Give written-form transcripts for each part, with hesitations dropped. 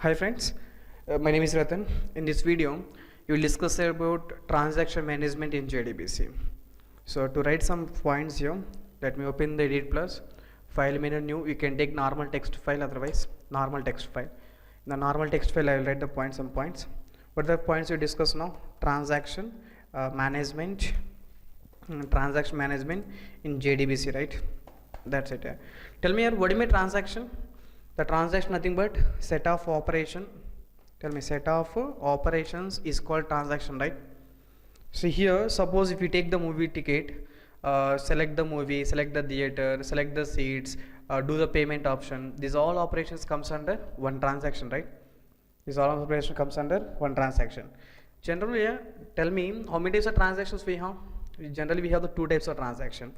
Hi friends, my name is Ratan. In this video, you will discuss about transaction management in Jdbc. So to write some points here, let me open the Edit Plus file menu new. You can take normal text file, otherwise normal text file. In the normal text file, I will write the points. Some points. What are the points you discuss now? Transaction management in Jdbc, right? That's it. Tell me here, what do you mean transaction? The transaction nothing but set of operation. Tell me, set of operations is called transaction, right? So here, suppose if you take the movie ticket, select the movie, select the theater, select the seats, do the payment option. These all operations comes under one transaction, right? These all operation comes under one transaction. Generally, tell me how many types of transactions we have? Generally, we have the two types of transaction.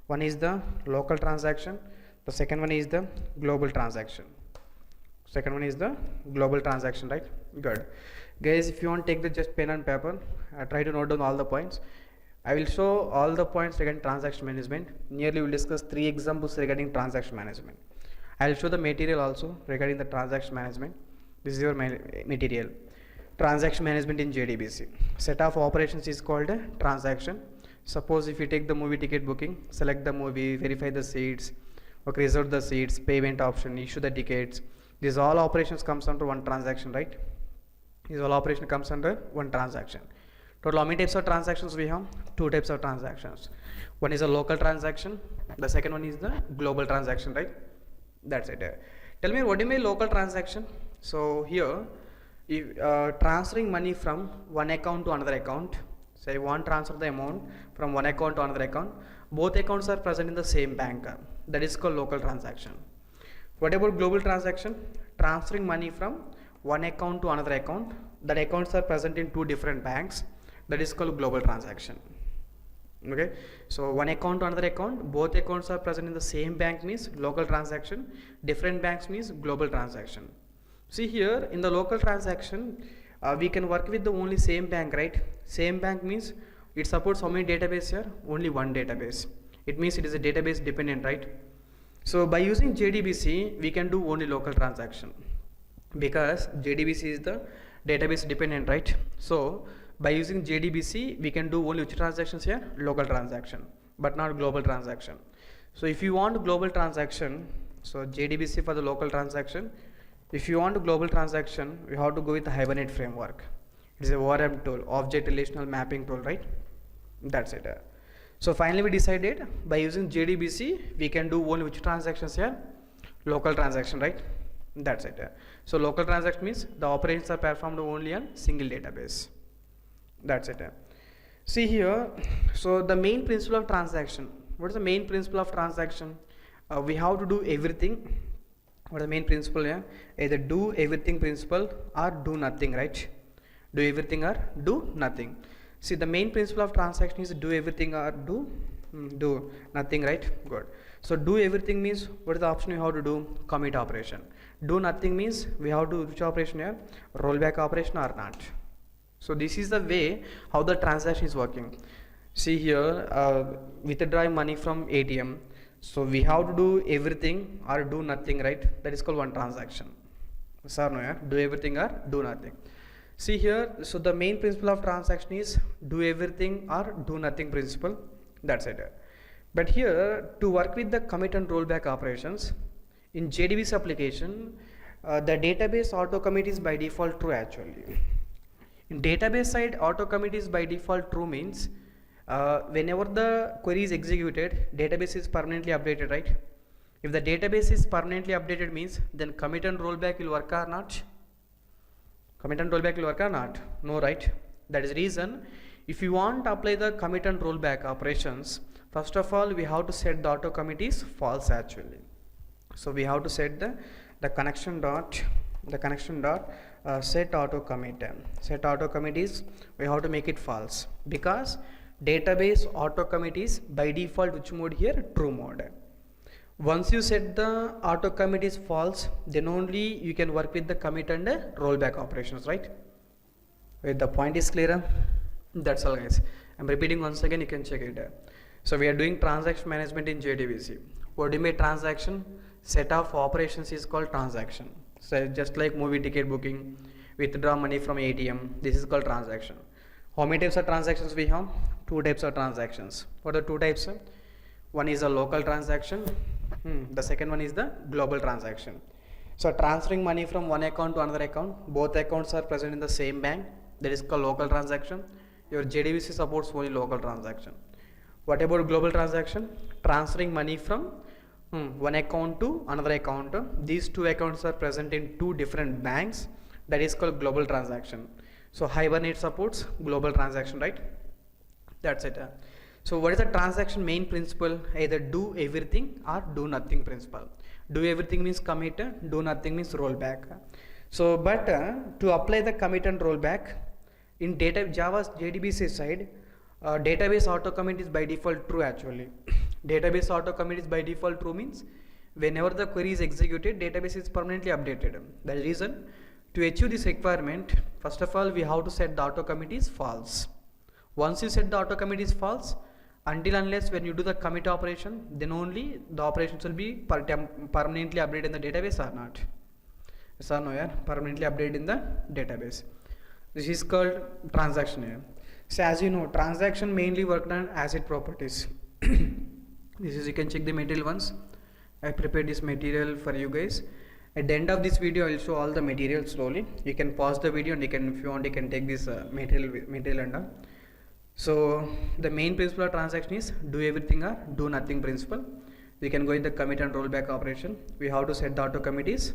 One is the local transaction. The second one is the global transaction. Second one is the global transaction, right? Good. Guys, if you want to take the just pen and paper, try to note down all the points. I will show all the points regarding transaction management. Nearly we will discuss 3 examples regarding transaction management. I will show the material also regarding the transaction management. This is your material. Transaction management in Jdbc. Set of operations is called a transaction. Suppose if you take the movie ticket booking, select the movie, verify the seats, okay, reserve the seats, payment option, issue the tickets. These all operations comes under one transaction, right? These all operation comes under one transaction. Total how many types of transactions we have? 2 types of transactions. One is a local transaction. The second one is the global transaction, right? That's it. Tell me, what do you mean local transaction? So here, if transferring money from one account to another account, say I want to transfer the amount from one account to another account, both accounts are present in the same bank. That is called local transaction. What about global transaction? Transferring money from one account to another account, that accounts are present in 2 different banks. That is called global transaction. Okay, so one account to another account, both accounts are present in the same bank means local transaction. Different banks means global transaction. See here in the local transaction, we can work with the only same bank, right? Same bank means it supports how many database here? Only one database. It means it is a database dependent, right? So by using Jdbc, we can do only local transaction because Jdbc is the database dependent, right? So by using Jdbc, we can do only which transactions here? Local transaction, but not global transaction. So if you want global transaction, so Jdbc for the local transaction. If you want global transaction, we have to go with the Hibernate framework. It is a ORM tool, object relational mapping tool, right? That's it. So finally we decided by using Jdbc, we can do only which transactions here? Local transaction, right? That's it. So local transaction means the operations are performed only on single database. That's it. See here, so the main principle of transaction. What is the main principle of transaction? We have to do everything. What is the main principle here? Either do everything principle or do nothing, right? Do everything or do nothing. See, the main principle of transaction is do everything or do nothing, right? Good. So do everything means what is the option you have to do? Commit operation. Do nothing means we have to do which operation here? Rollback operation or not. So this is the way how the transaction is working. See here, withdrawing money from ATM. So we have to do everything or do nothing, right? That is called one transaction. Sir, no, yeah? Do everything or do nothing. See here, so the main principle of transaction is do everything or do nothing principle. That's it. But here, to work with the commit and rollback operations, in Jdbc application, the database auto commit is by default true actually. In database side, auto commit is by default true means whenever the query is executed, database is permanently updated, right? If the database is permanently updated means then commit and rollback will work or not? Commit and rollback will work or not? No, right? That is the reason if you want to apply the commit and rollback operations, first of all we have to set the auto commit is false actually. So we have to set the connection dot set auto commit. Set auto commit is we have to make it false because database auto commit is by default which mode here? True mode. Once you set the auto commit is false, then only you can work with the commit and rollback operations, right? Wait, the point is clear. That's all, guys. I'm repeating once again, you can check it. So we are doing transaction management in Jdbc. What do you mean transaction? Set of operations is called transaction. So just like movie ticket booking, withdraw money from ATM, this is called transaction. How many types of transactions we have? Two types of transactions. What are the two types? One is a local transaction, the second one is the global transaction. So transferring money from one account to another account, both accounts are present in the same bank, that is called local transaction. Your Jdbc supports only local transaction. What about global transaction? Transferring money from one account to another account. These two accounts are present in two different banks, that is called global transaction. So Hibernate supports global transaction, right? That's it. So what is the transaction main principle? Either do everything or do nothing principle. Do everything means commit, do nothing means rollback. So but to apply the commit and rollback in Java's Jdbc side, database auto commit is by default true actually. Database auto commit is by default true means whenever the query is executed, database is permanently updated. That is reason to achieve this requirement, first of all we have to set the auto commit is false. Once you set the auto commit is false, until unless when you do the commit operation, then only the operations will be permanently updated in the database or not. Yes or no, yeah? Permanently updated in the database. This is called transaction here. So as you know, transaction mainly worked on asset properties. This is, you can check the material once. I prepared this material for you guys. At the end of this video, I will show all the material slowly. You can pause the video and you can, if you want, you can take this material and all. So the main principle of transaction is do everything or do nothing principle. We can go in the commit and rollback operation. We have to set the auto commit is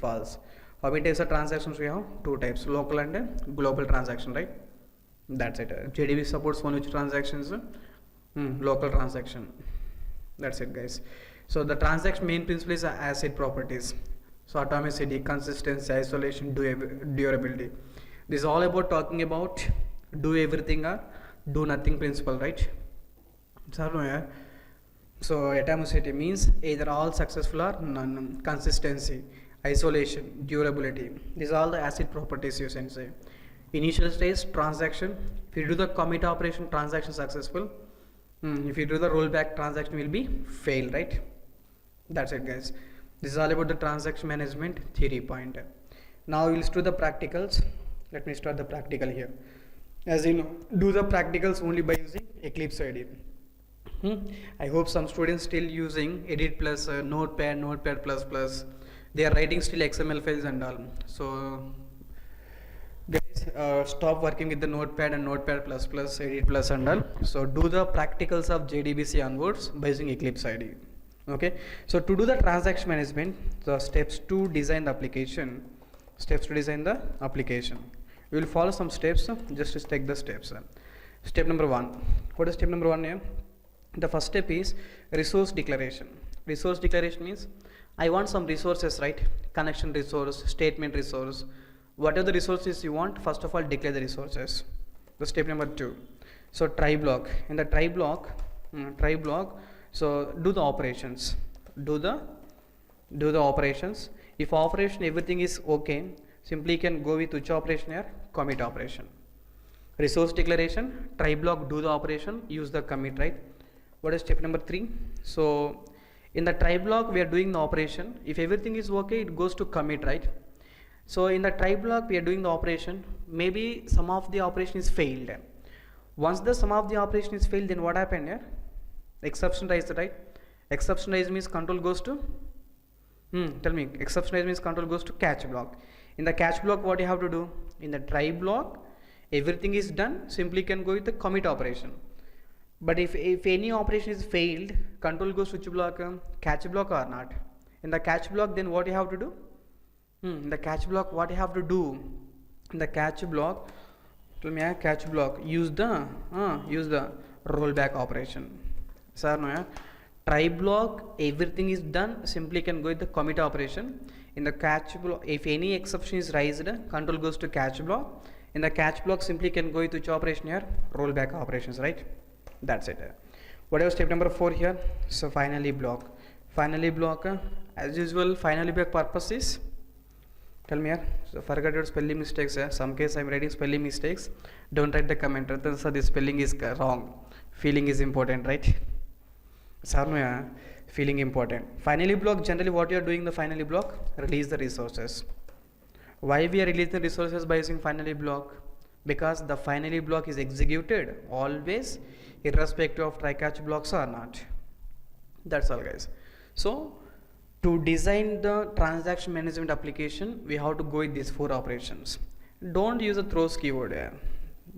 false. How many types of transactions we have? Two types, local and global transaction, right? That's it. JDBC supports one which transactions, local transaction. That's it, guys. So the transaction main principle is asset properties. So atomicity, consistency, isolation, durability. This is all about talking about do everything or do nothing principle, right? So atomicity means either all successful or none. Consistency, isolation, durability. These are all the asset properties you can say. Initial stage transaction. If you do the commit operation, transaction successful. If you do the rollback, transaction will be failed, right? That's it, guys. This is all about the transaction management theory point. Now we'll do the practicals. Let me start the practical here. As you know, do the practicals only by using Eclipse IDE. I hope some students still using Edit plus Notepad, Notepad plus plus. They are writing still XML files and all. So guys, stop working with the Notepad and Notepad plus plus, Edit plus and all. So do the practicals of Jdbc onwards by using Eclipse IDE. Okay. So to do the transaction management, the steps to design the application. We will follow some steps. Just to take the steps. Step number 1. What is step number 1 here? The first step is resource declaration. Resource declaration means I want some resources, right? Connection resource, statement resource, whatever the resources you want. First of all, declare the resources. The step number 2. So try block. In the try block, so do the operations. Do the operations. If operation everything is okay, simply you can go with which operation here? Commit operation. Resource declaration, try block, do the operation, use the commit, right? What is step number 3? So in the try block we are doing the operation. If everything is okay, it goes to commit, right? So in the try block we are doing the operation. Maybe some of the operation is failed. Once the sum of the operation is failed, then what happened here? Exception raised, right? Exception raised means control goes to tell me, exception raised means control goes to catch block. In the catch block, what you have to do? In the try block, everything is done, simply can go with the commit operation. But if any operation is failed, control goes to which block? Catch block or not? In the catch block, then what you have to do? In the catch block, what you have to do? In the catch block, tell me, catch block, use the rollback operation. Sir, no, try block, everything is done, simply can go with the commit operation. In the catch block, if any exception is raised, control goes to catch block. In the catch block, simply can go with which operation here? Rollback operations, right? That's it. Whatever step number 4 here. So finally block. Finally block, as usual, finally block purpose is, tell me here. So forget your spelling mistakes. Some case I am writing spelling mistakes. Don't write the comment. Ratan sir, this spelling is wrong. Feeling is important, right? Sarno, feeling important. Finally block, generally what you are doing the finally block, release the resources. Why we are releasing the resources by using finally block? Because the finally block is executed always irrespective of try catch blocks or not. That's all guys. So to design the transaction management application, we have to go with these 4 operations. Don't use a throws keyword here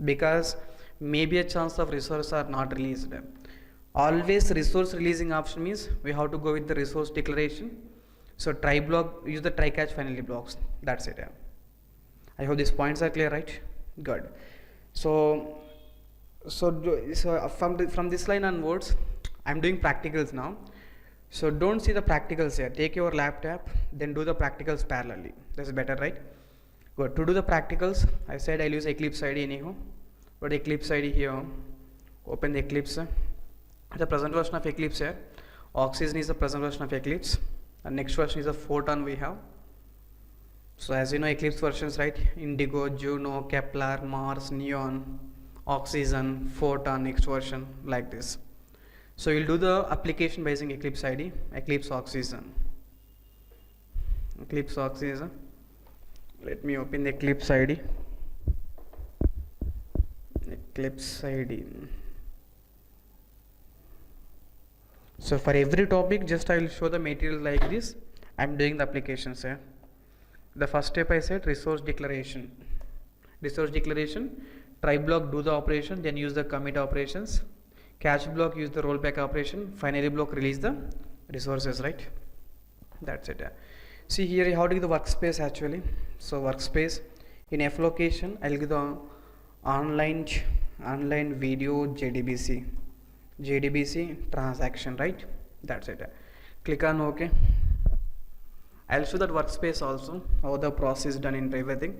because maybe a chance of resources are not released. Always resource releasing option means we have to go with the resource declaration. So try block, use the try catch finally blocks. That's it. I hope these points are clear, right? Good. So from this line onwards, I'm doing practicals now. So don't see the practicals here. Take your laptop, then do the practicals parallelly. That's better, right? Good. To do the practicals, I said I'll use Eclipse ID anyhow. But Eclipse ID here, open the Eclipse. The present version of Eclipse here. Oxygen is the present version of Eclipse. And next version is the Photon we have. So as you know, Eclipse versions, right? Indigo, Juno, Kepler, Mars, Neon, Oxygen, Photon, next version, like this. So you'll do the application by using Eclipse ID, Eclipse Oxygen. Eclipse Oxygen. Let me open the Eclipse ID. Eclipse ID. So for every topic, just I will show the material like this. I'm doing the applications here. The first step I said resource declaration. Resource declaration, try block do the operation, then use the commit operations. Catch block use the rollback operation. Finally block release the resources, right? That's it. See here how to give the workspace actually. So workspace in F location I'll give the online video Jdbc transaction, right? That's it. Click on OK. I'll show that workspace also, how the process done in everything.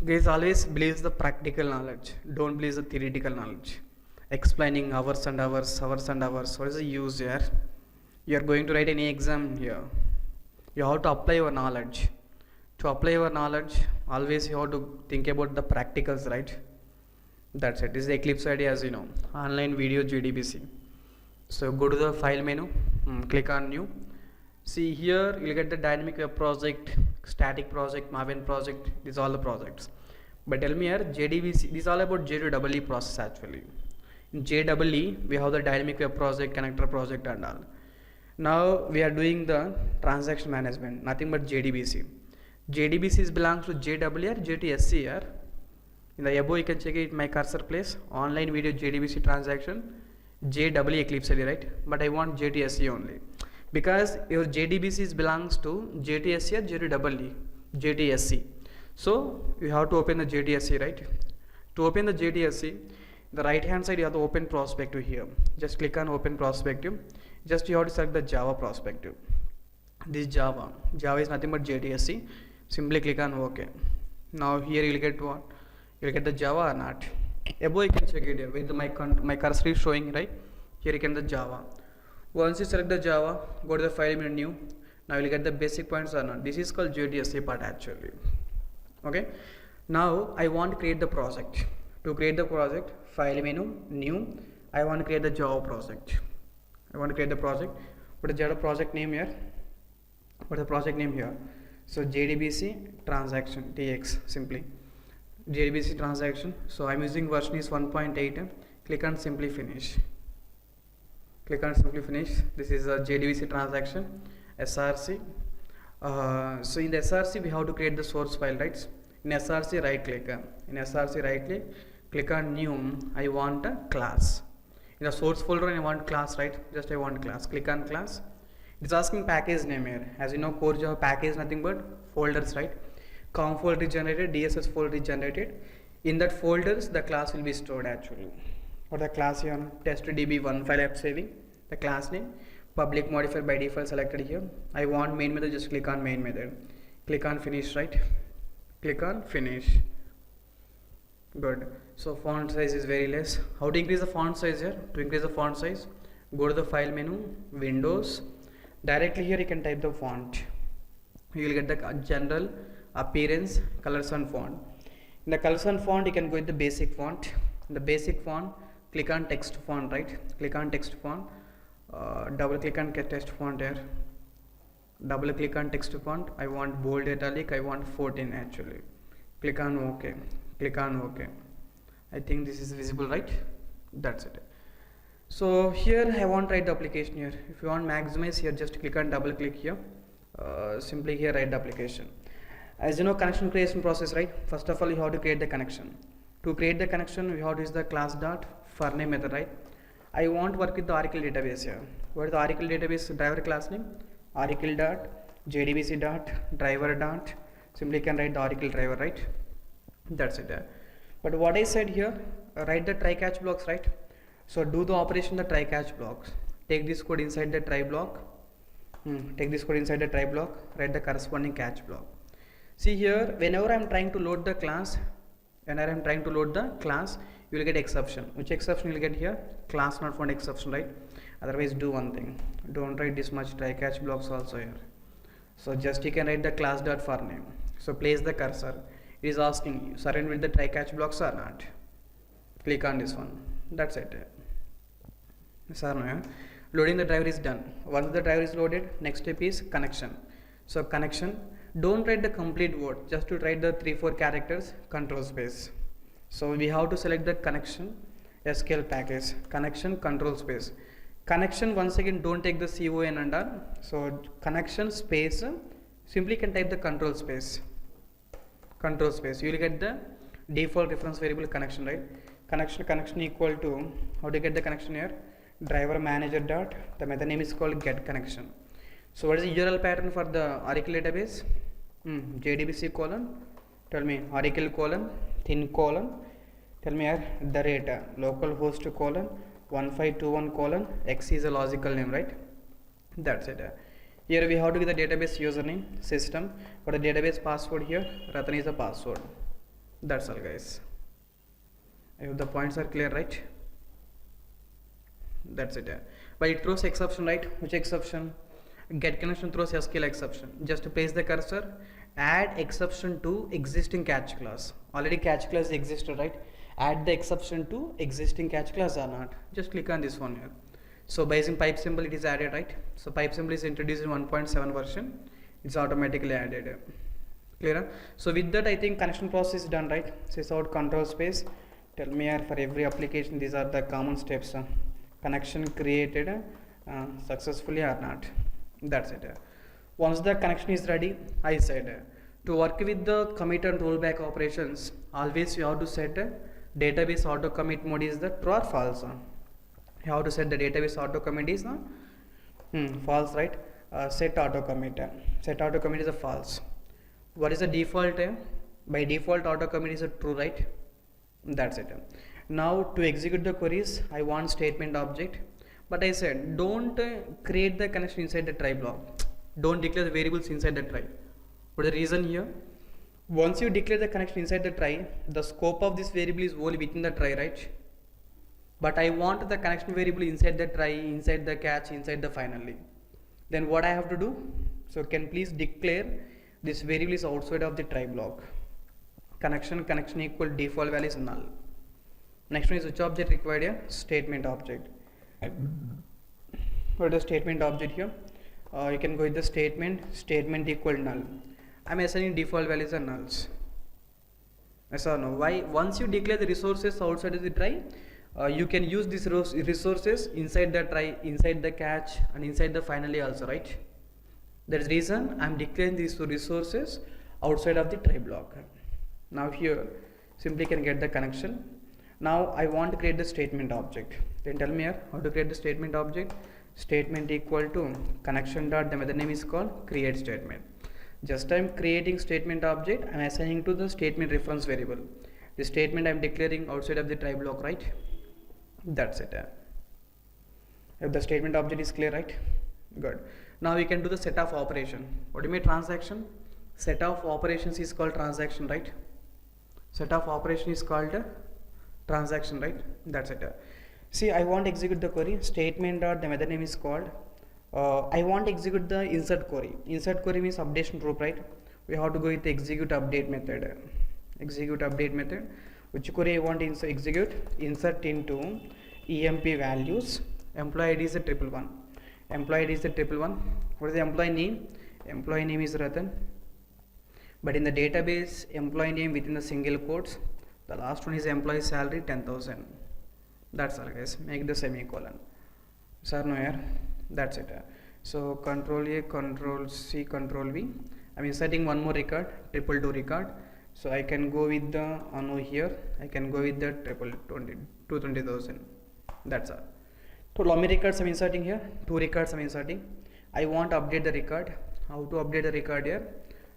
Guys, always believe the practical knowledge, don't believe the theoretical knowledge. Explaining hours and hours. What is the use here? You are going to write any exam here. You have to apply your knowledge. To apply your knowledge, always you have to think about the practicals, right? That's it. This is the Eclipse ID, as you know. Online video Jdbc. So go to the file menu, click on new. See here you'll get the dynamic web project, static project, Maven project. These are all the projects. But tell me here, Jdbc, this is all about J2EE process actually. In J2EE we have the dynamic web project, connector project and all. Now we are doing the transaction management, nothing but Jdbc. Jdbc belongs to JEE or JTSC here. In the above you can check it, my cursor place, online video Jdbc transaction, JEE Eclipse ID, right? But I want JTSC only. Because your Jdbc belongs to JTSC or JTEE, JTSC. So you have to open the JTSC, right? To open the JTSC, the right hand side you have to open prospective here. Just click on open prospective. Just you have to select the Java prospective. This Java is nothing but JTSC. Simply click on OK. Now here you will get what? You will get the Java or not. Above you can check it here. With my cursor is showing, right? Here you can the Java. Once you select the Java, go to the file menu new. Now you will get the basic points or not. This is called JTSC part actually. Okay. Now I want to create the project. To create the project, file menu new. I want to create the Java project. I want to create the project. What is the project name here? What is the project name here? So Jdbc transaction TX simply. Jdbc transaction. So I'm using version is 1.8. Click on simply finish. Click on simply finish. This is a Jdbc transaction SRC. So in the SRC we have to create the source file, right? In SRC right click. In SRC right click. Click on new. I want a class. In the source folder I want class, right? Just I want class. Click on class. It's asking package name here. As you know, core Java package nothing but folders, right? COM folder is generated, DSS folder is generated. In that folders the class will be stored actually. What the class here? TestDB1 file I'm saving. The class name, public modifier by default selected here. I want main method, just click on main method. Click on finish, right? Click on finish. Good. So font size is very less. How to increase the font size here? To increase the font size, go to the file menu, Windows. Directly here you can type the font. You will get the general appearance, colors and font. In the colors and font you can go with the basic font. In the basic font, click on text font, right? Click on text font, double click on text font here, double click on text font. I want bold italic, I want 14 actually. Click on OK, click on OK. I think this is visible, right? That's it. So here I want to write the application here. If you want maximize here, just click on double click here, simply here write the application. As you know, connection creation process, right? First of all, you have to create the connection. To create the connection, we have to use the class dot for name method, right? I want to work with the Oracle database here. What is the Oracle database driver class name? Oracle dot Jdbc dot driver dot. Simply can write the Oracle driver, right? That's it. But what I said here, write the try catch blocks, right? So do the operation the try catch blocks. Take this code inside the try block. Take this code inside the try block. Write the corresponding catch block. See here, whenever I am trying to load the class, you will get exception. Which exception you will get here? Class not found exception, right? Otherwise, do one thing. Don't write this much try catch blocks also here. So just you can write the class dot for name. So place the cursor. It is asking you surrender with the try catch blocks or not. Click on this one. That's it. Loading the driver is done. Once the driver is loaded, next step is connection. So connection, don't write the complete word, just to write the 3-4 characters, control space. So we have to select the connection SQL package, connection control space. Connection, once again, don't take the CON and R. So connection space, simply can type the control space. Control space. You will get the default reference variable connection, right? Connection equal to, how to get the connection here? Driver manager dot, the method name is called get connection. So what is the URL pattern for the Oracle database? JDBC colon, tell me Oracle colon, thin colon, tell me here the rate, localhost colon, 1521 colon, X is a logical name, right? That's it. Here we have to give the database username, system, for the database password here, Ratan is the password. That's all, guys. I hope the points are clear, right? That's it. But it throws exception, right? Which exception? Get connection throws SQL exception. Just to place the cursor, add exception to existing catch class. Already catch class existed, right? Add the exception to existing catch class or not. Just click on this one here. So by using pipe symbol, it is added, right? So pipe symbol is introduced in 1.7 version. It's automatically added. Clear? So with that, I think connection process is done, right? Sys out control space. Tell me here for every application, these are the common steps. Connection created successfully or not. That's it. Once the connection is ready, I said to work with the commit and rollback operations, always you have to set database auto commit mode is the true or false. You have to set the database auto commit is false, right? Set auto commit. Set auto commit is a false. What is the default? By default auto commit is a true, right? That's it. Now to execute the queries, I want statement object. But I said don't create the connection inside the try block. Don't declare the variables inside the try. What is the reason here? Once you declare the connection inside the try, the scope of this variable is only within the try, right? But I want the connection variable inside the try, inside the catch, inside the finally. Then what I have to do? So can please declare this variable is outside of the try block. Connection equal default value is null. Next one is which object required here? Statement object. What is the statement object here? You can go with the statement equal null. I'm assigning default values are nulls. Yes or no? Why? Once you declare the resources outside of the try, you can use these resources inside the try, inside the catch, and inside the finally also, right? That is the reason I'm declaring these resources outside of the try block. Now here, simply can get the connection. Now I want to create the statement object. Then tell me here how to create the statement object. Statement equal to connection dot, the method name is called create statement. Just I'm creating statement object, I'm assigning to the statement reference variable. The statement I'm declaring outside of the try block, right? That's it. If the statement object is clear, right? Good. Now we can do the set of operation. What do you mean transaction? Set of operations is called transaction, right? Set of operation is called transaction, right? That's it. See, I want to execute the query. Statement dot, the method name is called. I want to execute the insert query. Insert query means updation group, right? We have to go with the execute update method. Execute update method. Which query I want to execute? Insert into emp values. Employee id is the triple one. Employee id is the triple one. What is the employee name? Employee name is Ratan, but in the database employee name within the single quotes, the last one is employee salary 10,000. That's all guys, make the semicolon. Sir, no here, that's it. So control A, control C, control V. I'm inserting one more record, 222 record. So I can go with the Anu here, I can go with the 220,000. That's all. So how many records I'm inserting here? 2 records I'm inserting. I want to update the record. How to update the record here?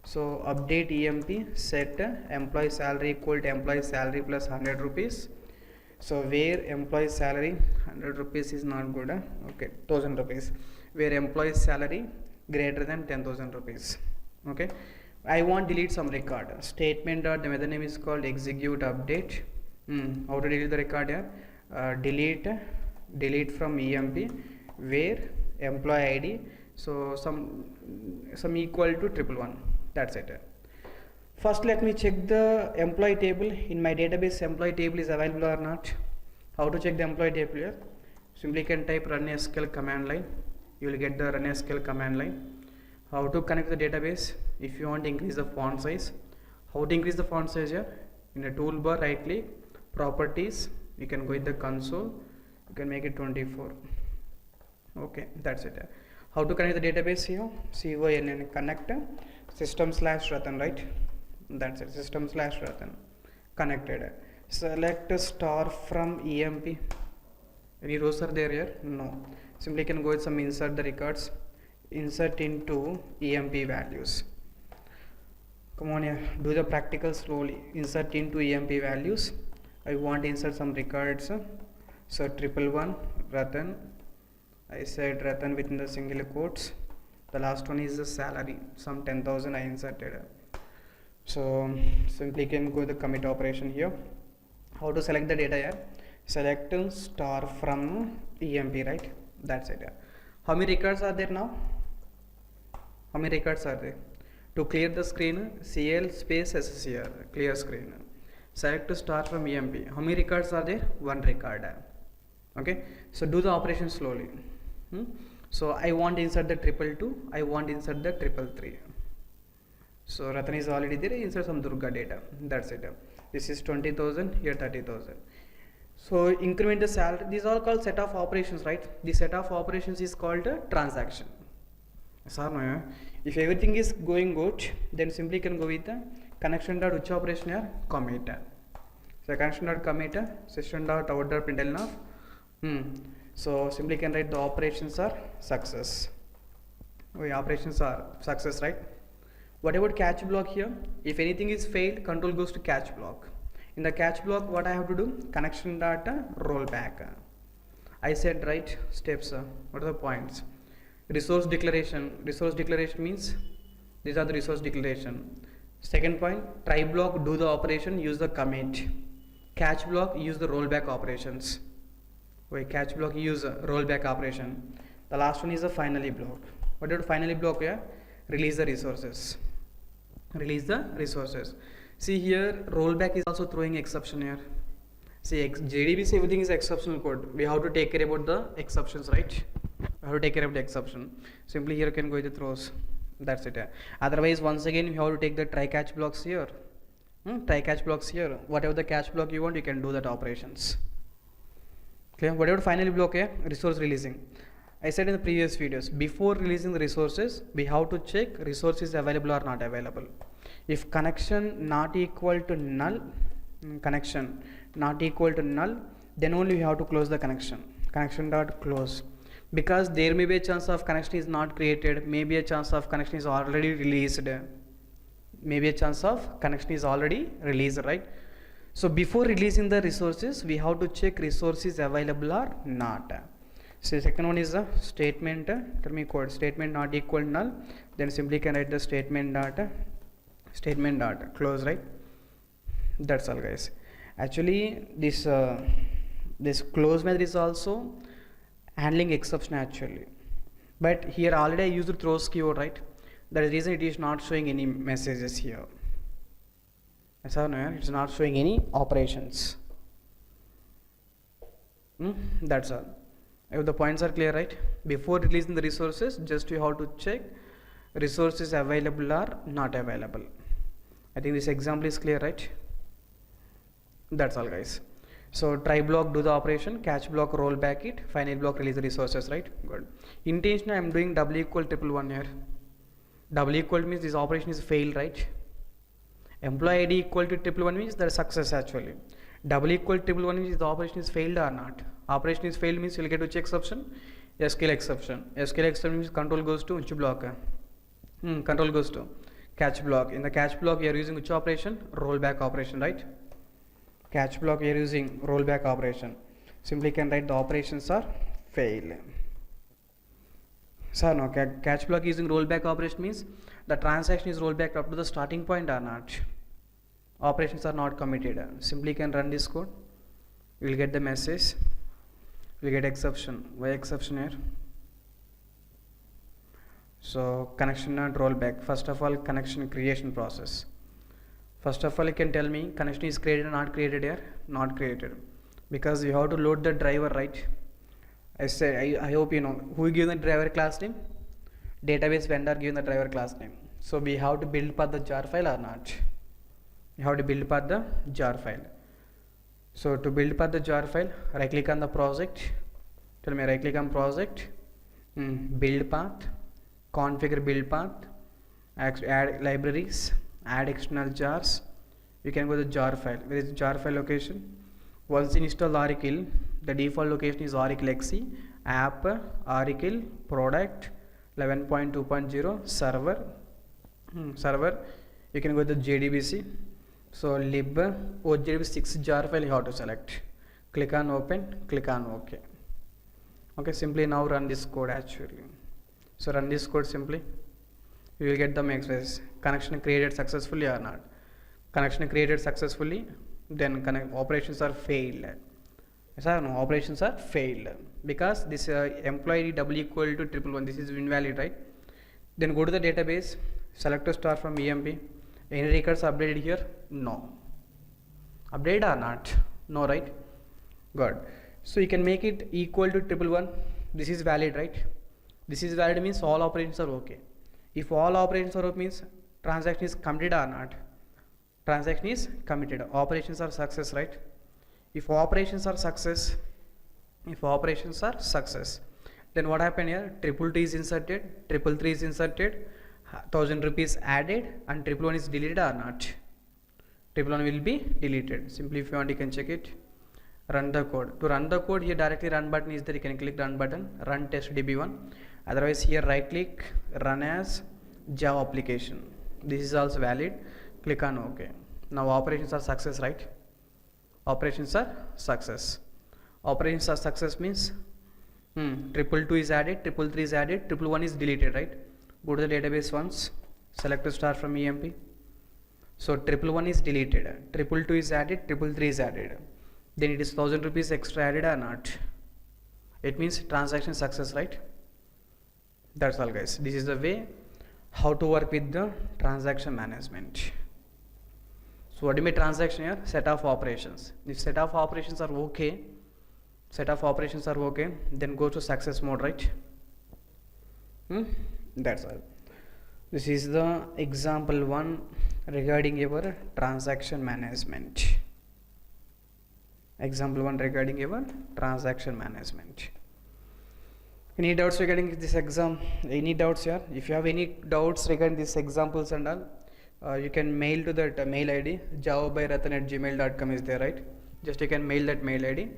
So update emp set employee salary equal to employee salary plus 100 rupees. So where employee salary 100 rupees is not good, okay, 1000 rupees. Where employee salary greater than 10,000 rupees. Okay, I want delete some record. Statement dot the method name is called execute update. How to delete the record here? Delete from emp where employee id, so some equal to 111. That's it. First let me check the employee table. In my database employee table is available or not. How to check the employee table here? Simply can type run SQL command line. You will get the run SQL command line. How to connect the database? If you want to increase the font size, how to increase the font size here? In the toolbar right click, properties, you can go with the console, you can make it 24. Okay, that's it. How to connect the database here? CONN connect system/Ratan, right? That's it, system/Ratan connected. Select star from emp. Any rows are there here? No. Simply can go with some insert the records, insert into emp values. Come on here, do the practical slowly. Insert into emp values. I want to insert some records. So 111 Ratan. I said Ratan within the single quotes. The last one is the salary, some 10,000 I inserted. So simply can go the commit operation here. How to select the data here? Select star from emp, right? That's it. How many records are there now? How many records are there? To clear the screen, cl space sscr, clear screen. Select star from emp. How many records are there? 1 record. Okay, so do the operation slowly. So I want to insert the 222, I want to insert the 333. So Ratan is already there, insert some Durga data. That's it. This is 20,000, here 30,000. So increment the salary. These are called set of operations, right? The set of operations is called a transaction. So if everything is going good, then simply can go with the connection dot which operation here? Commit. So connection dot commit system dot out dot println of. So simply can write the operations are success. Operations are success, right? What about catch block here? If anything is failed, control goes to catch block. In the catch block, what I have to do? Connection data rollback. I said right steps. What are the points? Resource declaration. Resource declaration means these are the resource declaration. Second point, try block, do the operation, use the commit. Catch block, use the rollback operations. Catch block, use a rollback operation. The last one is a finally block. What did finally block here? Release the resources. Release the resources. See here, rollback is also throwing exception here. See, JDBC everything is exceptional code. We have to take care about the exceptions, right? We have to take care of the exception. Simply here you can go with the throws. That's it. Otherwise, once again, you have to take the try catch blocks here. Try catch blocks here. Whatever the catch block you want, you can do that operations. Clear? Whatever finally block here, resource releasing. I said in the previous videos, before releasing the resources, we have to check resources available or not available. If connection not equal to null, then only we have to close the connection. Connection dot close. Because there may be a chance of connection is not created, maybe a chance of connection is already released. Maybe a chance of connection is already released, right? So before releasing the resources, we have to check resources available or not. So second one is the statement. Tell me code statement not equal null. Then simply can write the statement dot close, right? That's all, guys. Actually, this close method is also handling exception actually. But here already I used the throws keyword, right? That is the reason it is not showing any messages here. It's not showing any operations. That's all. If the points are clear, right? Before releasing the resources, just you have to check resources available or not available. I think this example is clear, right? That's all, guys. So try block do the operation, catch block roll back it, final block release the resources, right? Good. Intentionally I am doing double equal triple one here. Double equal means this operation is failed, right? Employee ID equal to triple one means that success actually. Double equal triple one means the operation is failed or not. Operation is failed means you will get which exception? SQL exception. SQL exception means control goes to which block? Control goes to catch block. In the catch block you are using which operation? Rollback operation, right? Catch block you are using rollback operation. Simply can write the operations are fail. So no, catch block using rollback operation means the transaction is rolled back up to the starting point or not. Operations are not committed. Simply can run this code. You will get the message. You will get exception. Why exception here? So connection not rollback. First of all, connection creation process. First of all, you can tell me connection is created or not created here? Not created. Because you have to load the driver, right? I hope you know who given the driver class name. Database vendor given the driver class name. So we have to build path the jar file or not? You have to build path the jar file. So to build path the jar file, right click on the project. Tell me right click on project, build path, configure build path, add libraries, add external jars. You can go to the jar file. Where is the jar file location? Once install Oracle, the default location is Oracle XE, app, Oracle, product, 11.2.0, server. Server, you can go to the Jdbc. So lib Jdbc 6 jar file you have to select. Click on open, click on OK. Okay, simply now run this code actually. So run this code simply. You will get the message connection created successfully or not. Connection created successfully, then operations are failed. Yes or no? Operations are failed because this employee double equal to triple one. This is invalid, right? Then go to the database, select a star from EMP. Any records updated here? No. Update or not? No, right? Good. So you can make it equal to triple one. This is valid, right? This is valid means all operations are okay. If all operations are okay means transaction is committed or not? Transaction is committed. Operations are success, right? If operations are success, then what happened here? Triple two is inserted, triple three is inserted, 1000 rupees added, and triple one is deleted or not? Triple one will be deleted. Simply if you want you can check it. Run the code. To run the code here directly run button is there. You can click run button, run test db1. Otherwise here right click, run as Java application. This is also valid. Click on OK. Now operations are success, right? Operations are success. Operations are success means triple two is added, triple three is added, triple one is deleted, right? Go to the database once, select a star from EMP. So triple one is deleted, triple two is added, triple three is added. Then it is 1000 rupees extra added or not? It means transaction success, right? That's all, guys. This is the way how to work with the transaction management. So what do you mean transaction here? Set of operations. If set of operations are okay, then go to success mode, right? That's all. This is the example 1 regarding your transaction management. Example 1 regarding your transaction management. Any doubts regarding this exam? Any doubts here? If you have any doubts regarding these examples and all, you can mail to that mail ID. java@ratan@gmail.com is there, right? Just you can mail that mail ID.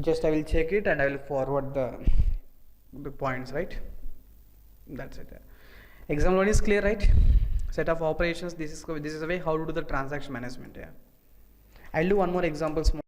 Just I will check it and I will forward the points, right? That's it. Example 1 is clear, right? Set of operations. This is the way how to do the transaction management. Yeah. I'll do one more example, small